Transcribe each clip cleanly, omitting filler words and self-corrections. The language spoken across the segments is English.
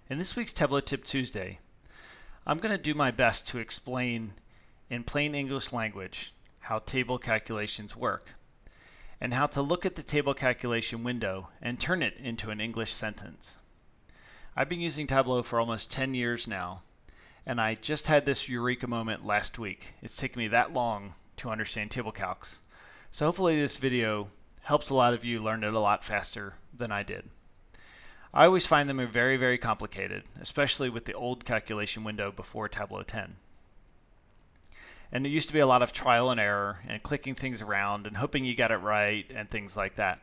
In this week's Tableau Tip Tuesday, I'm going to do my best to explain in plain English language how table calculations work and how to look at the table calculation window and turn it into an English sentence. I've been using Tableau for almost 10 years now, and I just had this eureka moment last week. It's taken me that long to understand table calcs. So hopefully this video helps a lot of you learn it a lot faster than I did. I always find them very, very complicated, especially with the old calculation window before Tableau 10. And it used to be a lot of trial and error and clicking things around and hoping you got it right and things like that.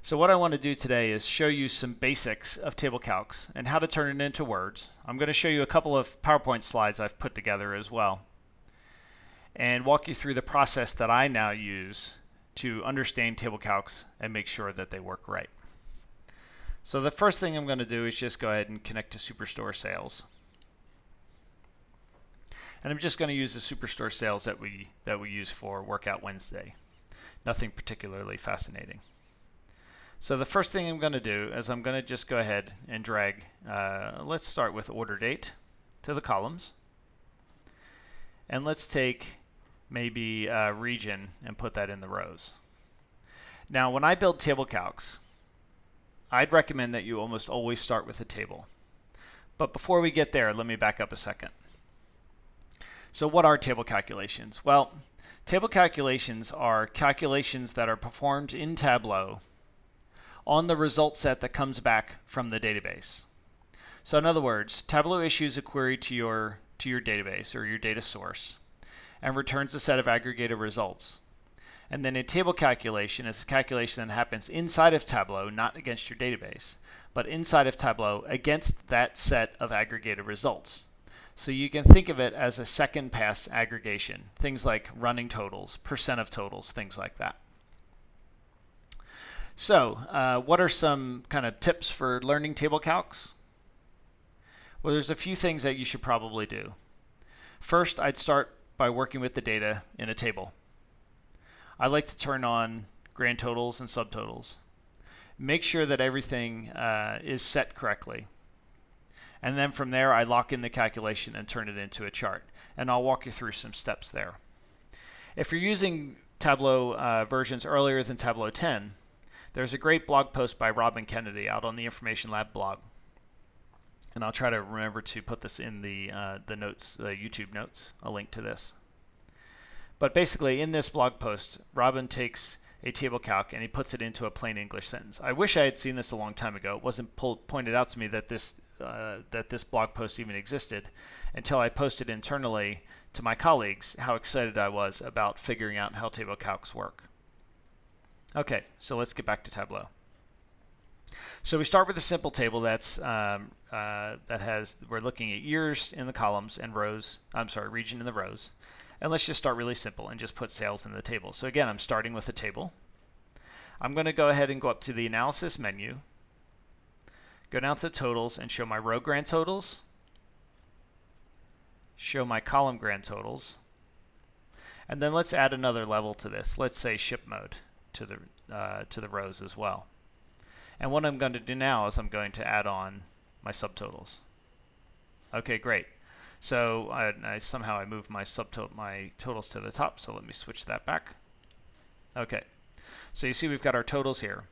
So what I want to do today is show you some basics of table calcs and how to turn it into words. I'm going to show you a couple of PowerPoint slides I've put together as well, and walk you through the process that I now use to understand table calcs and make sure that they work right. So the first thing I'm going to do is just go ahead and connect to Superstore Sales. And I'm just going to use the Superstore Sales that we use for Workout Wednesday. Nothing particularly fascinating. So the first thing I'm going to do is I'm going to just go ahead and drag, let's start with order date to the columns. And let's take maybe region and put that in the rows. Now when I build table calcs, I'd recommend that you almost always start with a table. But before we get there, let me back up a second. So what are table calculations? Well, table calculations are calculations that are performed in Tableau on the result set that comes back from the database. So in other words, Tableau issues a query to your database or your data source and returns a set of aggregated results. And then a table calculation is a calculation that happens inside of Tableau, not against your database, but inside of Tableau against that set of aggregated results. So you can think of it as a second pass aggregation, things like running totals, percent of totals, things like that. So what are some kind of tips for learning table calcs? Well, there's a few things that you should probably do. First, I'd start by working with the data in a table. I like to turn on grand totals and subtotals. Make sure that everything is set correctly. And then from there, I lock in the calculation and turn it into a chart. And I'll walk you through some steps there. If you're using Tableau versions earlier than Tableau 10, there's a great blog post by Robin Kennedy out on the Information Lab blog. And I'll try to remember to put this in the notes, the YouTube notes, a link to this. But basically, in this blog post, Robin takes a table calc and he puts it into a plain English sentence. I wish I had seen this a long time ago. It wasn't pointed out to me that this blog post even existed until I posted internally to my colleagues how excited I was about figuring out how table calcs work. Okay, so let's get back to Tableau. So we start with a simple table that's we're looking at years in the columns and rows. Region in the rows. And let's just start really simple and just put sales in the table. So again, I'm starting with a table. I'm going to go ahead and go up to the analysis menu, go down to totals and show my row grand totals, show my column grand totals, and then let's add another level to this. Let's say ship mode to the rows as well. And what I'm going to do now is I'm going to add on my subtotals. Okay, great. So somehow I moved my totals to the top, so let me switch that back. Okay, so you see we've got our totals here.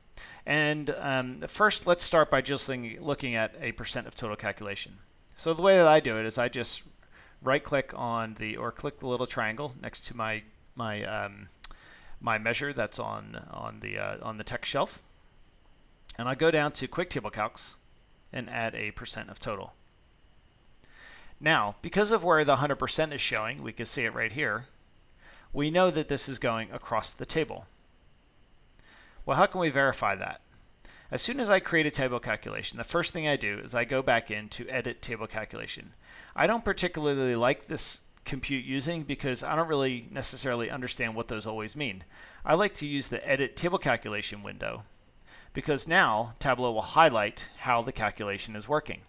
And first let's start by just looking at a percent of total calculation. So the way that I do it is I just right click on click the little triangle next to my measure that's on the text shelf. And I go down to Quick Table Calcs and add a percent of total. Now, because of where the 100% is showing, we can see it right here, we know that this is going across the table. Well, how can we verify that? As soon as I create a table calculation, the first thing I do is I go back in to edit table calculation. I don't particularly like this compute using because I don't really necessarily understand what those always mean. I like to use the edit table calculation window because now Tableau will highlight how the calculation is working.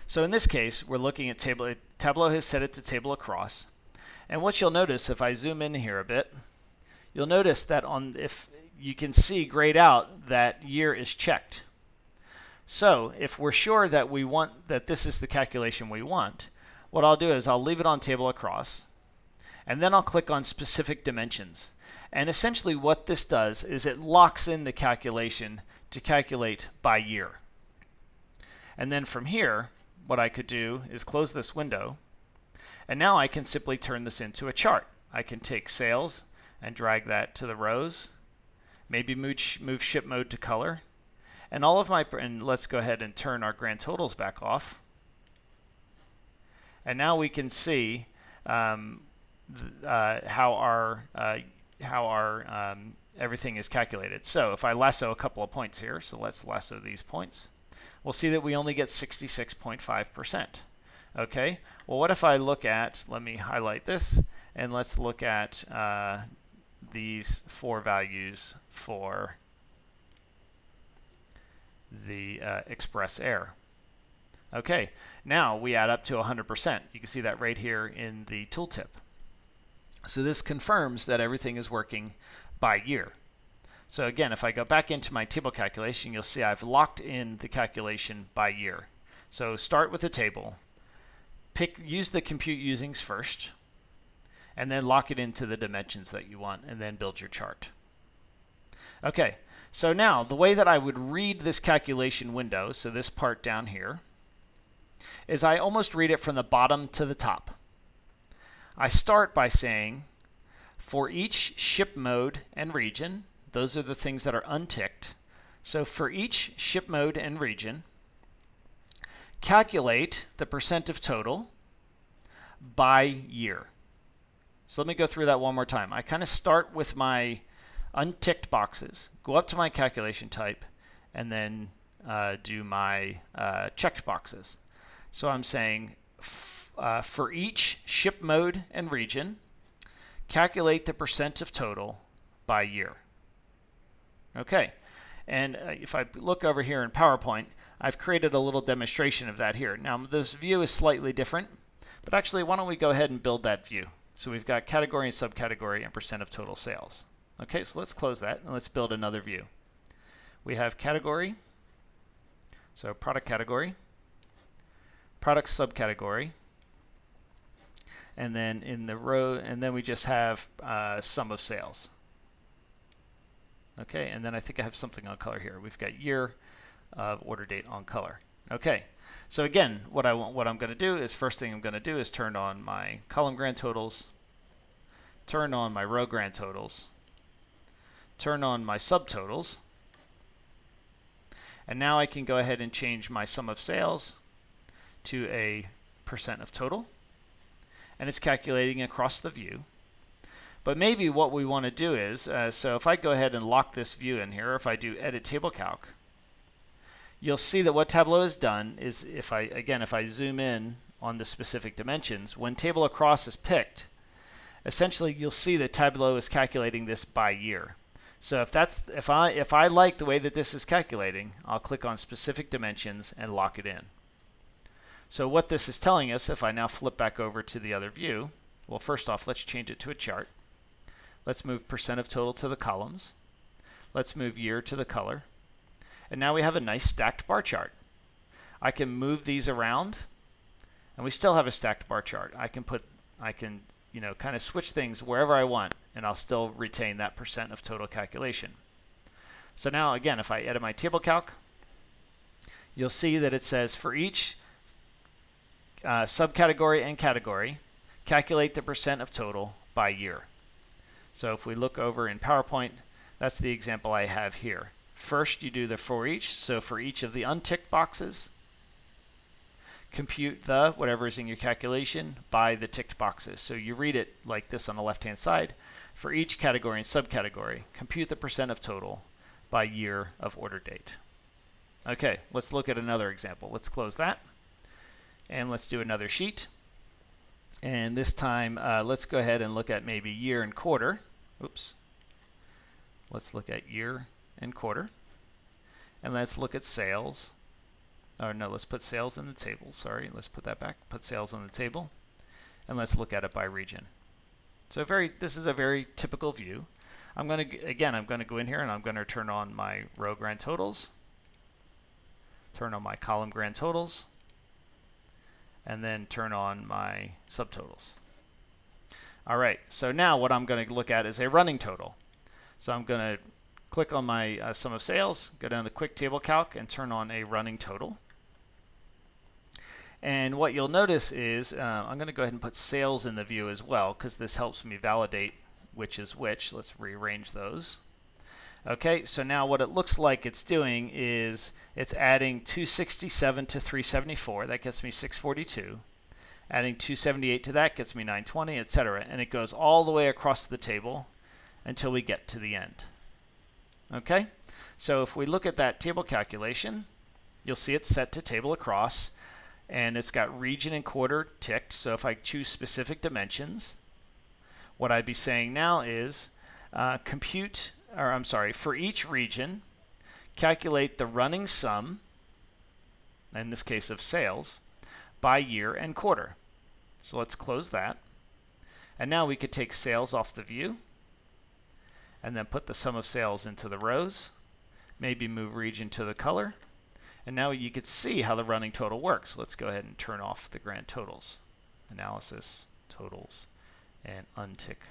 So in this case, we're looking at table. Tableau has set it to table across. And what you'll notice if I zoom in here a bit, you'll notice that if you can see grayed out that year is checked. So if we're sure that we want that this is the calculation we want, what I'll do is I'll leave it on table across, and then I'll click on specific dimensions. And essentially what this does is it locks in the calculation to calculate by year. And then from here, what I could do is close this window, and now I can simply turn this into a chart. I can take sales and drag that to the rows, maybe move ship mode to color, and all of my, and let's go ahead and turn our grand totals back off. And now we can see how our everything is calculated. So if I lasso a couple of points here, so let's lasso these points, we'll see that we only get 66.5%. Okay, well, what if I look at, let me highlight this, and let's look at these 4 values for the express air. Okay, now we add up to 100%. You can see that right here in the tooltip. So this confirms that everything is working by year. So again, if I go back into my table calculation, you'll see I've locked in the calculation by year. So start with the table, use the compute usings first, and then lock it into the dimensions that you want, and then build your chart. Okay, so now the way that I would read this calculation window, so this part down here, is I almost read it from the bottom to the top. I start by saying, for each ship mode and region, those are the things that are unticked. So for each ship mode and region, calculate the percent of total by year. So let me go through that one more time. I kind of start with my unticked boxes, go up to my calculation type, and then do my checked boxes. So I'm saying for each ship mode and region, calculate the percent of total by year. Okay, and if I look over here in PowerPoint, I've created a little demonstration of that here. Now this view is slightly different, but actually why don't we go ahead and build that view. So we've got category and subcategory and percent of total sales. Okay, so let's close that and let's build another view. We have category, so product category, product subcategory, and then in the row, and then we just have sum of sales. Okay, and then I think I have something on color here. We've got year of order date on color. Okay, so again, what I'm going to do is, first thing I'm going to do is turn on my column grand totals, turn on my row grand totals, turn on my subtotals, and now I can go ahead and change my sum of sales to a percent of total, and it's calculating across the view. But maybe what we want to do is, so if I go ahead and lock this view in here, or if I do edit table calc, you'll see that what Tableau has done is, if I zoom in on the specific dimensions, when table across is picked, essentially you'll see that Tableau is calculating this by year. So if I like the way that this is calculating, I'll click on specific dimensions and lock it in. So what this is telling us, if I now flip back over to the other view, well, first off, let's change it to a chart. Let's move percent of total to the columns. Let's move year to the color. And now we have a nice stacked bar chart. I can move these around, and we still have a stacked bar chart. I can kind of switch things wherever I want, and I'll still retain that percent of total calculation. So now again, if I edit my table calc, you'll see that it says for each subcategory and category, calculate the percent of total by year. So if we look over in PowerPoint, that's the example I have here. First, you do the for each. So for each of the unticked boxes, compute the whatever is in your calculation by the ticked boxes. So you read it like this on the left-hand side. For each category and subcategory, compute the percent of total by year of order date. Okay, let's look at another example. Let's close that, and let's do another sheet. And this time, let's go ahead and look at maybe year and quarter. Oops. Let's look at year and quarter. And let's look at sales. Or no, let's put sales in the table. Sorry, let's put that back. Put sales in the table. And let's look at it by region. So this is a very typical view. I'm going to go in here and I'm going to turn on my row grand totals. turn on my column grand totals, and then turn on my subtotals. All right, so now what I'm going to look at is a running total. So I'm going to click on my sum of sales, go down to quick table calc, and turn on a running total. And what you'll notice is I'm going to go ahead and put sales in the view as well, because this helps me validate which is which. Let's rearrange those. Okay, so now what it looks like it's doing is it's adding 267 to 374. That gets me 642. Adding 278 to that gets me 920, etc. And it goes all the way across the table until we get to the end. Okay, so if we look at that table calculation, you'll see it's set to table across, and it's got region and quarter ticked. So if I choose specific dimensions, what I'd be saying now is for each region, calculate the running sum, in this case of sales, by year and quarter. So let's close that. And now we could take sales off the view and then put the sum of sales into the rows, maybe move region to the color. And now you could see how the running total works. Let's go ahead and turn off the grand totals, analysis, totals, and untick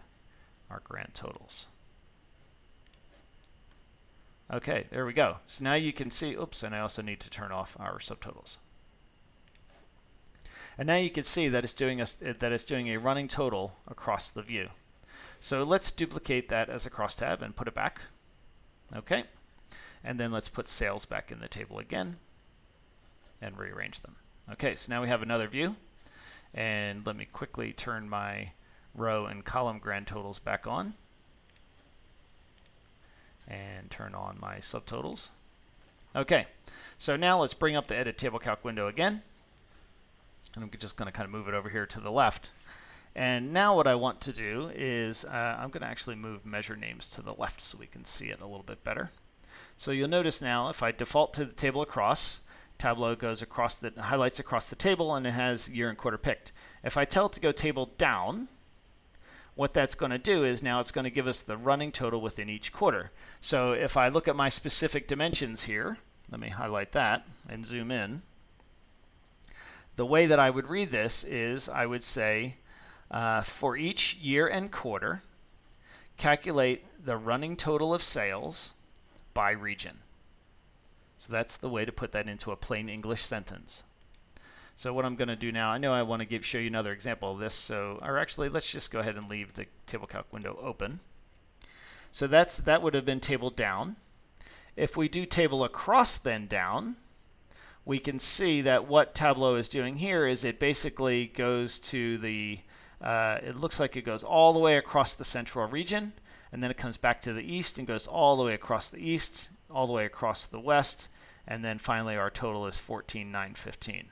our grand totals. Okay, there we go. So now you can see, oops, and I also need to turn off our subtotals. And now you can see that it's doing a running total across the view. So let's duplicate that as a crosstab and put it back. Okay, and then let's put sales back in the table again and rearrange them. Okay, so now we have another view, and let me quickly turn my row and column grand totals back on and turn on my subtotals. Okay, so now let's bring up the edit table calc window again, and I'm just going to kind of move it over here to the left. And now what I want to do is I'm going to actually move measure names to the left so we can see it a little bit better. So you'll notice now if I default to the table across, Tableau goes across the highlights across the table, and it has year and quarter picked. If I tell it to go table down, what that's going to do is now it's going to give us the running total within each quarter. So if I look at my specific dimensions here, let me highlight that and zoom in. The way that I would read this is I would say for each year and quarter, calculate the running total of sales by region. So that's the way to put that into a plain English sentence. So what I'm going to do now, I know I want to show you another example of this, or actually let's just go ahead and leave the table calc window open. So that would have been table down. If we do table across then down, we can see that what Tableau is doing here is it basically goes to the, it looks like it goes all the way across the central region, and then it comes back to the east and goes all the way across the east, all the way across the west, and then finally our total is 14,915.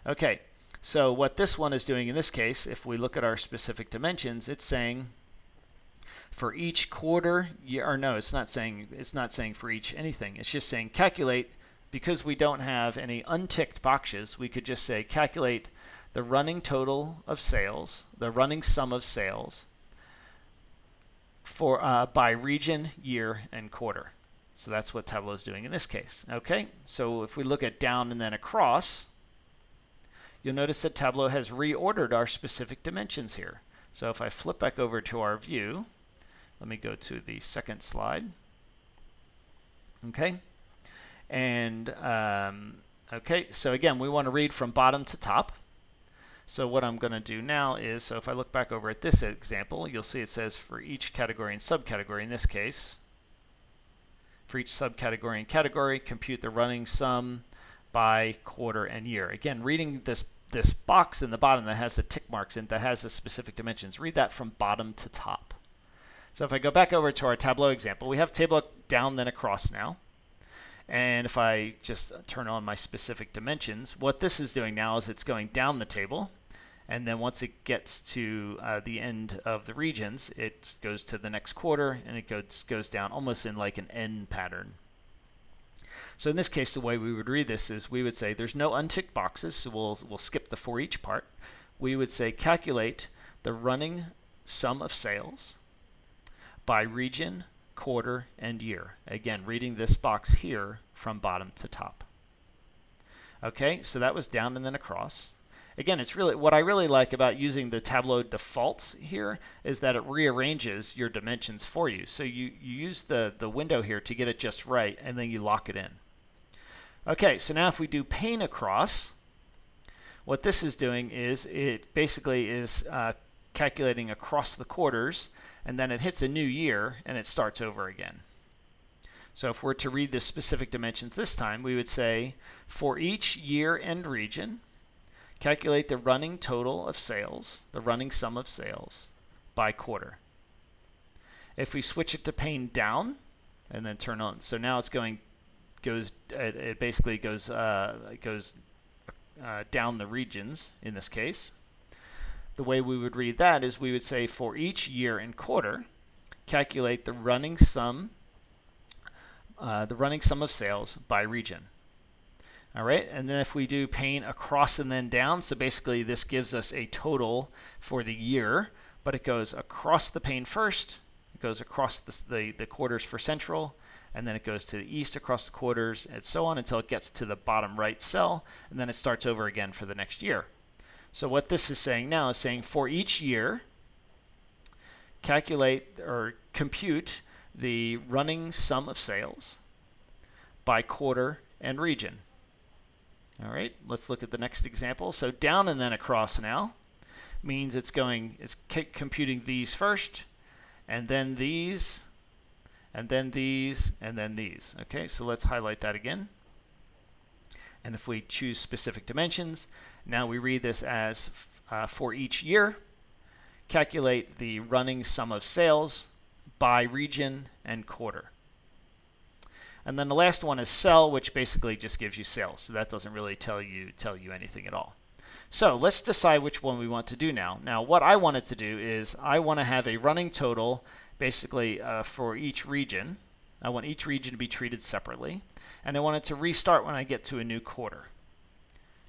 Okay, so what this one is doing in this case, if we look at our specific dimensions, it's saying for each quarter year, or no, it's not saying for each anything. It's just saying calculate, because we don't have any unticked boxes, we could just say calculate the running total of sales, the running sum of sales for by region, year, and quarter. So that's what Tableau is doing in this case. Okay, so if we look at down and then across, you'll notice that Tableau has reordered our specific dimensions here. So if I flip back over to our view, let me go to the second slide. Okay, and okay, so again, we want to read from bottom to top. So what I'm going to do now is, so if I look back over at this example, you'll see it says for each category and subcategory, in this case, for each subcategory and category, compute the running sum by quarter and year. Again, reading this box in the bottom that has the tick marks in, that has the specific dimensions, read that from bottom to top. So if I go back over to our Tableau example, we have table down then across now. And if I just turn on my specific dimensions, what this is doing now is it's going down the table, and then once it gets to the end of the regions, it goes to the next quarter, and it goes down almost in like an N pattern. So in this case, the way we would read this is we would say there's no unticked boxes, so we'll skip the for each part. We would say calculate the running sum of sales by region, quarter, and year. Again, reading this box here from bottom to top. Okay, so that was down and then across. Again, it's really what I really like about using the Tableau defaults here is that it rearranges your dimensions for you. So you use the window here to get it just right, and then you lock it in. Okay, so now if we do pane across, what this is doing is it basically is calculating across the quarters, and then it hits a new year and it starts over again. So if we're to read the specific dimensions this time, we would say for each year and region, calculate the running total of sales, the running sum of sales by quarter. If we switch it to pane down and then turn on, so now it's it basically goes down the regions in this case. The way we would read that is we would say for each year and quarter, calculate the running sum of sales by region. All right, and then if we do pane across and then down, so basically this gives us a total for the year, but it goes across the pane first, it goes across the quarters for central, and then it goes to the east across the quarters, and so on until it gets to the bottom right cell, and then it starts over again for the next year. So what this is saying now is saying for each year, calculate or compute the running sum of sales by quarter and region. All right, let's look at the next example. So down and then across now means it's computing these first, and then these, and then these, and then these. Okay, so let's highlight that again. And if we choose specific dimensions, now we read this as for each year, calculate the running sum of sales by region and quarter. And then the last one is cell, which basically just gives you sales. So that doesn't really tell you anything at all. So let's decide which one we want to do now. Now what I wanted to do is I want to have a running total basically for each region. I want each region to be treated separately. And I want it to restart when I get to a new quarter.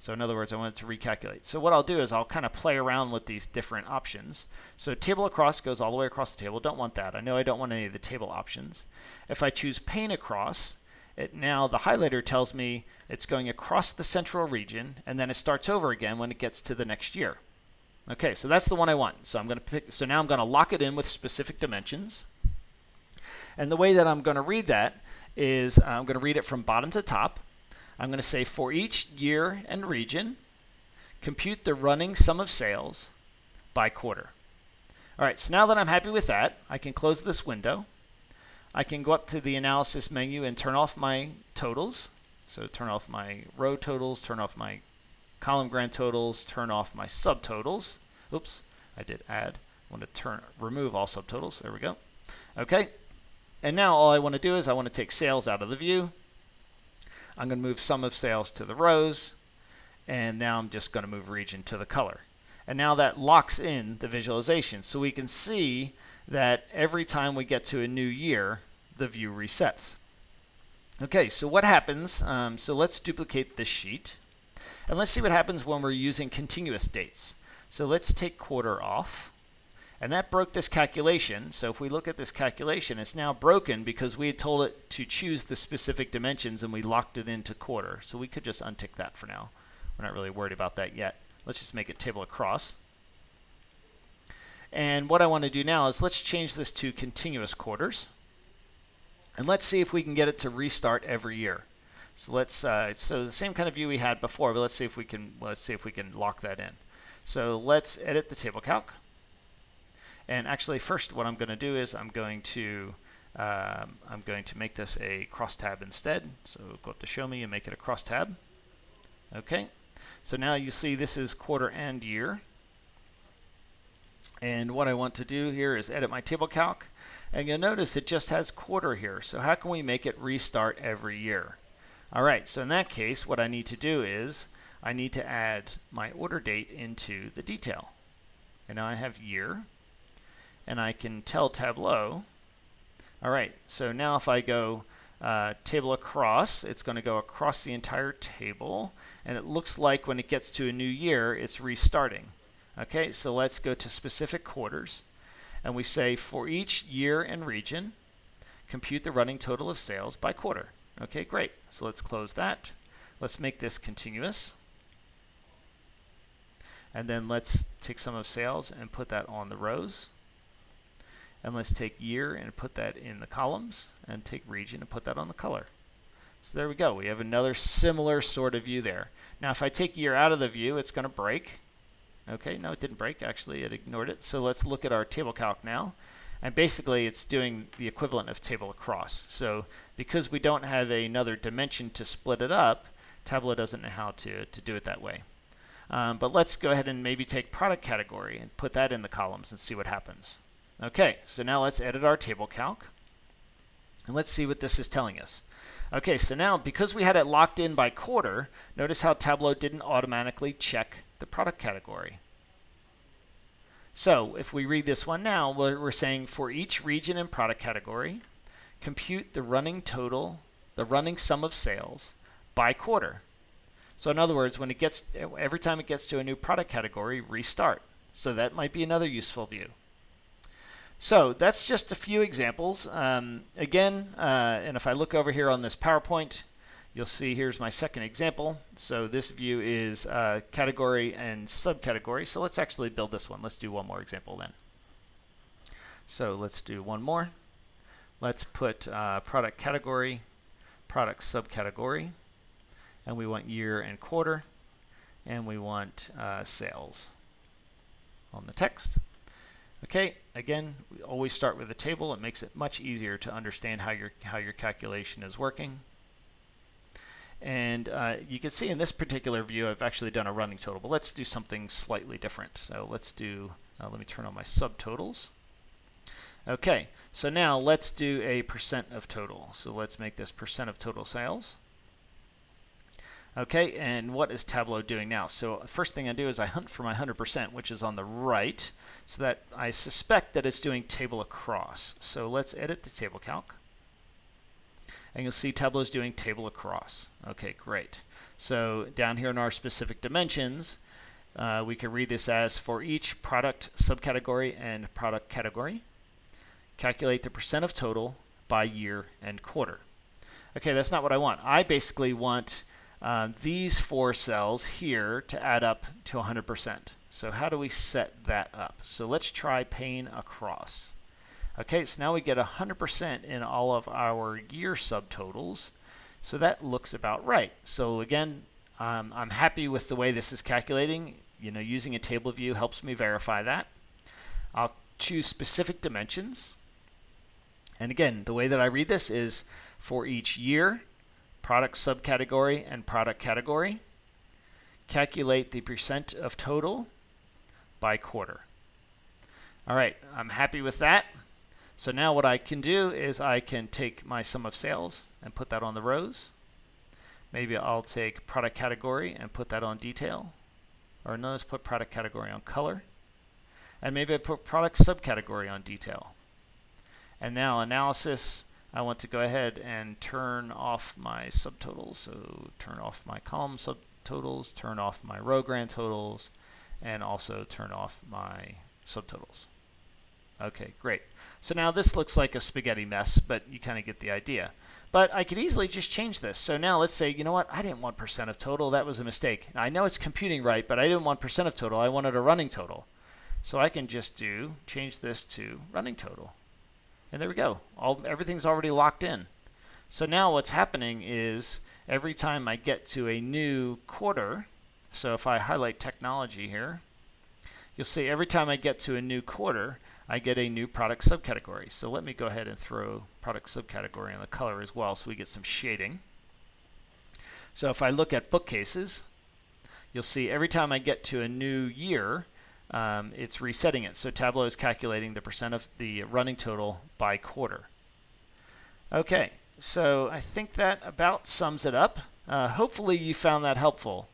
So in other words, I want it to recalculate. So what I'll do is I'll kind of play around with these different options. So table across goes all the way across the table. Don't want that. I know I don't want any of the table options. If I choose pane across, now the highlighter tells me it's going across the central region, and then it starts over again when it gets to the next year. Okay, so that's the one I want. So now I'm going to lock it in with specific dimensions. And the way that I'm going to read that is I'm going to read it from bottom to top. I'm going to say for each year and region, compute the running sum of sales by quarter. All right, so now that I'm happy with that, I can close this window. I can go up to the analysis menu and turn off my totals. So turn off my row totals, turn off my column grand totals, turn off my subtotals. Oops, I did add. I want to remove all subtotals. There we go. Okay, and now all I want to do is I want to take sales out of the view. I'm going to move sum of sales to the rows, and now I'm just going to move region to the color. And now that locks in the visualization, so we can see that every time we get to a new year, the view resets. Okay, so what happens? So let's duplicate this sheet, and let's see what happens when we're using continuous dates. So let's take quarter off. And that broke this calculation. So if we look at this calculation, it's now broken because we had told it to choose the specific dimensions and we locked it into quarter. So we could just untick that for now. We're not really worried about that yet. Let's just make it table across. And what I want to do now is let's change this to continuous quarters. And let's see if we can get it to restart every year. So let's so the same kind of view we had before, but let's see if we can lock that in. So let's edit the table calc. And actually, first, what I'm going to do is I'm going to make this a crosstab instead. So go up to Show Me and make it a crosstab. Okay. So now you see this is quarter and year. And what I want to do here is edit my table calc. And you'll notice it just has quarter here. So how can we make it restart every year? All right. So in that case, what I need to do is I need to add my order date into the detail. And now I have year. And I can tell Tableau, all right, so now if I go table across, it's going to go across the entire table, and it looks like when it gets to a new year, it's restarting. Okay, so let's go to specific quarters, and we say for each year and region, compute the running total of sales by quarter. Okay, great. So let's close that. Let's make this continuous. And then let's take sum of sales and put that on the rows. And let's take year and put that in the columns, and take region and put that on the color. So there we go. We have another similar sort of view there. Now if I take year out of the view, it's going to break. Okay, no, it didn't break. Actually, it ignored it. So let's look at our table calc now. And basically, it's doing the equivalent of table across. So because we don't have another dimension to split it up, Tableau doesn't know how to do it that way. But let's go ahead and maybe take product category and put that in the columns and see what happens. Okay, so now let's edit our table calc. And let's see what this is telling us. Okay, so now because we had it locked in by quarter, notice how Tableau didn't automatically check the product category. So if we read this one now, we're saying for each region and product category, compute the running total, the running sum of sales by quarter. So in other words, when it gets, every time it gets to a new product category, restart. So that might be another useful view. So that's just a few examples. Again, and if I look over here on this PowerPoint, you'll see here's my second example. So this view is category and subcategory. So let's actually build this one. Let's do one more example then. So let's do one more. Let's put product category, product subcategory, and we want year and quarter, and we want sales on the text. Okay, again, we always start with a table. It makes it much easier to understand how your calculation is working. And you can see in this particular view, I've actually done a running total, but let's do something slightly different. So let's do, let me turn on my subtotals. Okay, so now let's do a percent of total. So let's make this percent of total sales. Okay, and what is Tableau doing now? So first thing I do is I hunt for my 100%, which is on the right, so that I suspect that it's doing table across. So let's edit the table calc. And you'll see Tableau is doing table across. Okay, great. So down here in our specific dimensions, we can read this as for each product subcategory and product category, calculate the percent of total by year and quarter. Okay, that's not what I want. I basically want these four cells here to add up to 100%. So how do we set that up? So let's try pane across. Okay, so now we get 100% in all of our year subtotals. So that looks about right. So again, I'm happy with the way this is calculating. You know, using a table view helps me verify that. I'll choose specific dimensions. And again, the way that I read this is for each year, product subcategory, and product category, calculate the percent of total by quarter. All right, I'm happy with that. So now what I can do is I can take my sum of sales and put that on the rows. Maybe I'll take product category and put that on detail. Or no, let's put product category on color. And maybe I put product subcategory on detail. And now analysis, I want to go ahead and turn off my subtotals. So turn off my column subtotals, turn off my row grand totals, and also turn off my subtotals. Okay, great. So now this looks like a spaghetti mess, but you kind of get the idea. But I could easily just change this. So now let's say, you know what, I didn't want percent of total. That was a mistake. Now, I know it's computing right, but I didn't want percent of total. I wanted a running total. So I can just change this to running total. And there we go. Everything's already locked in. So now what's happening is every time I get to a new quarter, so if I highlight technology here, you'll see every time I get to a new quarter, I get a new product subcategory. So let me go ahead and throw product subcategory in the color as well so we get some shading. So if I look at bookcases, you'll see every time I get to a new year, it's resetting it. So Tableau is calculating the percent of the running total by quarter. Okay, so I think that about sums it up. Hopefully you found that helpful.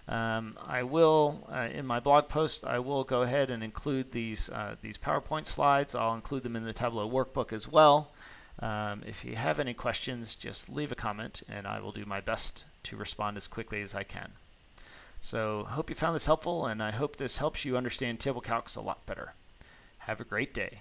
I will, in my blog post, I will go ahead and include these PowerPoint slides. I'll include them in the Tableau workbook as well. If you have any questions, just leave a comment and I will do my best to respond as quickly as I can. So hope you found this helpful, and I hope this helps you understand table calcs a lot better. Have a great day.